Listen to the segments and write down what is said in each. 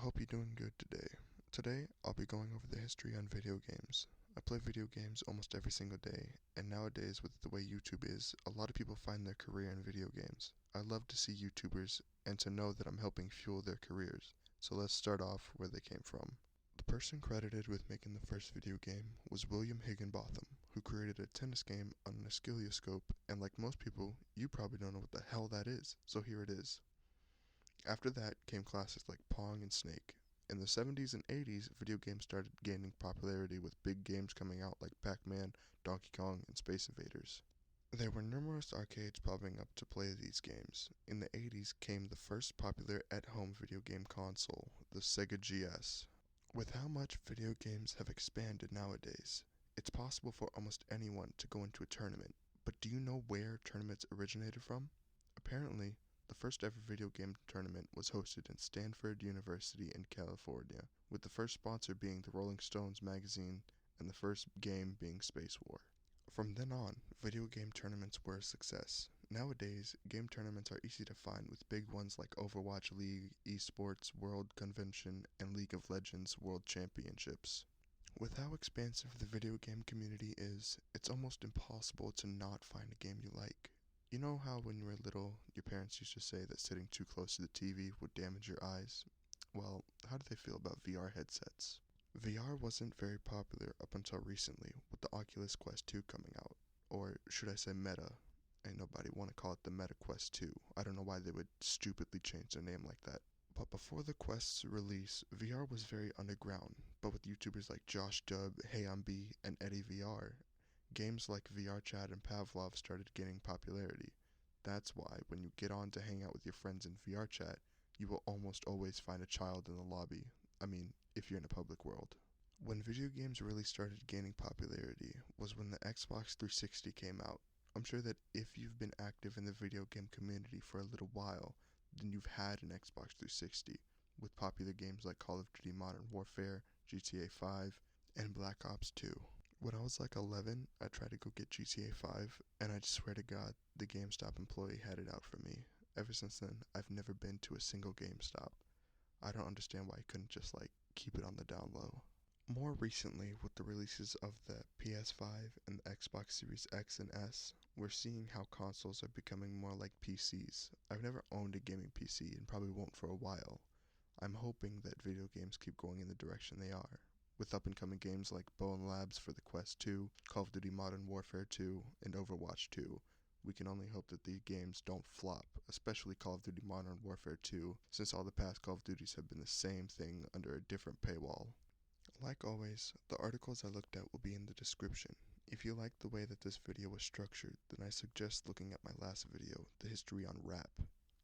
hope you're doing good today. Today, I'll be going over the history on video games. I play video games almost every single day, and nowadays with the way YouTube is, a lot of people find their career in video games. I love to see YouTubers and to know that I'm helping fuel their careers. So let's start off where they came from. The person credited with making the first video game was William Higginbotham, who created a tennis game on an oscilloscope, and like most people, you probably don't know what the hell that is, so here it is. After that came classics like Pong and Snake. In the 70s and 80s, video games started gaining popularity with big games coming out like Pac-Man, Donkey Kong, and Space Invaders. There were numerous arcades popping up to play these games. In the 80s came the first popular at-home video game console, the Sega GS. With how much video games have expanded nowadays, it's possible for almost anyone to go into a tournament. But do you know where tournaments originated from? Apparently, the first ever video game tournament was hosted in Stanford University in California, with the first sponsor being the Rolling Stones magazine and the first game being Space War. From then on, video game tournaments were a success. Nowadays, game tournaments are easy to find with big ones like Overwatch League, Esports World Convention, and League of Legends World Championships. With how expansive the video game community is, it's almost impossible to not find a game you like. You know how when you were little, your parents used to say that sitting too close to the TV would damage your eyes? Well, how do they feel about VR headsets? VR wasn't very popular up until recently with the Oculus Quest 2 coming out. Or should I say Meta? Ain't nobody want to call it the Meta Quest 2. I don't know why they would stupidly change their name like that. But before the Quest's release, VR was very underground, but with YouTubers like Josh Dub, HeyI'mB, and Eddie VR, games like VR Chat and Pavlov started gaining popularity. That's why when you get on to hang out with your friends in VR Chat, you will almost always find a child in the lobby. I mean, if you're in a public world. When video games really started gaining popularity was when the Xbox 360 came out. I'm sure that if you've been active in the video game community for a little while, then you've had an Xbox 360, with popular games like Call of Duty Modern Warfare, GTA 5, and Black Ops 2. When I was like 11, I tried to go get GTA 5, and I swear to God, the GameStop employee had it out for me. Ever since then, I've never been to a single GameStop. I don't understand why I couldn't just keep it on the down low. More recently, with the releases of the PS5 and the Xbox Series X and S, we're seeing how consoles are becoming more like PCs. I've never owned a gaming PC and probably won't for a while. I'm hoping that video games keep going in the direction they are. With up-and-coming games like Bone Labs for the Quest 2, Call of Duty Modern Warfare 2, and Overwatch 2, we can only hope that these games don't flop, especially Call of Duty Modern Warfare 2, since all the past Call of Duties have been the same thing under a different paywall. Like always, the articles I looked at will be in the description. If you like the way that this video was structured, then I suggest looking at my last video, the history on rap.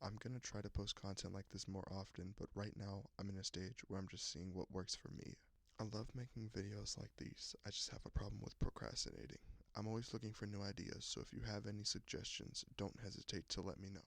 I'm gonna try to post content like this more often, but right now I'm in a stage where I'm just seeing what works for me. I love making videos like these, I just have a problem with procrastinating. I'm always looking for new ideas, so if you have any suggestions, don't hesitate to let me know.